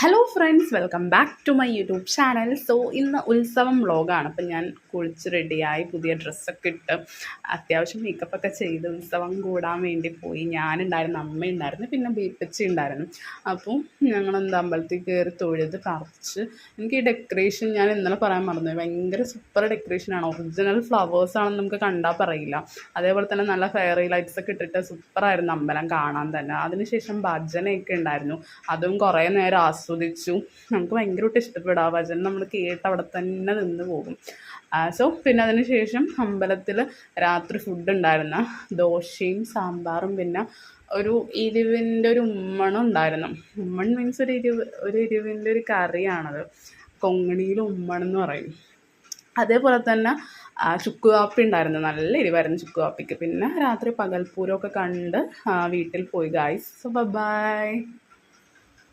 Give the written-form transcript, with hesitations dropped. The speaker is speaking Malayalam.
Hello friends, welcome back to my YouTube channel. So ഇന്ന് ഉത്സവം വ്ളോഗാണ്. അപ്പം ഞാൻ കുളിച്ച് റെഡിയായി പുതിയ ഡ്രസ്സൊക്കെ ഇട്ട് അത്യാവശ്യം മേക്കപ്പൊക്കെ ചെയ്ത് ഉത്സവം കൂടാൻ വേണ്ടി പോയി. ഞാനുണ്ടായിരുന്നു, അമ്മയുണ്ടായിരുന്നു, പിന്നെ ബീപ്പച്ചി ഉണ്ടായിരുന്നു. അപ്പോൾ ഞങ്ങളെന്താ അമ്പലത്തിൽ കയറി തൊഴുത് പ്രാർത്ഥിച്ച്. എനിക്ക് ഈ ഡെക്കറേഷൻ ഞാൻ ഇന്നലെ പറയാൻ മറന്നു, ഭയങ്കര സൂപ്പർ ഡെക്കറേഷനാണ്. ഒറിജിനൽ ഫ്ലവേഴ്സാണെന്ന് നമുക്ക് കണ്ടാൽ പറയില്ല. അതേപോലെ തന്നെ നല്ല ഫെയറി ലൈറ്റ്സ് ഒക്കെ ഇട്ടിട്ട് സൂപ്പറായിരുന്നു അമ്പലം കാണാൻ തന്നെ. അതിനുശേഷം ഭജനയൊക്കെ ഉണ്ടായിരുന്നു, അതും കുറേ നേരം ആസ്വദിച്ചു. നമുക്ക് ഭയങ്കരമായിട്ട് ഇഷ്ടപ്പെടും ആ ഭജന, നമ്മൾ കേട്ട് അവിടെ തന്നെ നിന്ന് പോകും. സോ പിന്നെ അതിന് ശേഷം അമ്പലത്തിൽ രാത്രി ഫുഡ് ഉണ്ടായിരുന്നു, ദോശയും സാമ്പാറും, പിന്നെ ഒരു എരിവിൻ്റെ ഒരു ഉമ്മണം ഉണ്ടായിരുന്നു. ഉമ്മൺ മീൻസ് ഒരു എരിവിൻ്റെ ഒരു കറിയാണത്. കൊങ്ങണിയിൽ ഉമ്മണം എന്ന് പറയും. അതേപോലെ തന്നെ ചുക്ക് കാപ്പി ഉണ്ടായിരുന്നു, നല്ല എരിവായിരുന്നു ചുക്ക് കാപ്പിക്ക്. പിന്നെ രാത്രി പകൽപ്പൂരമൊക്കെ കണ്ട് വീട്ടിൽ പോയി ഗായ്സ്. So by.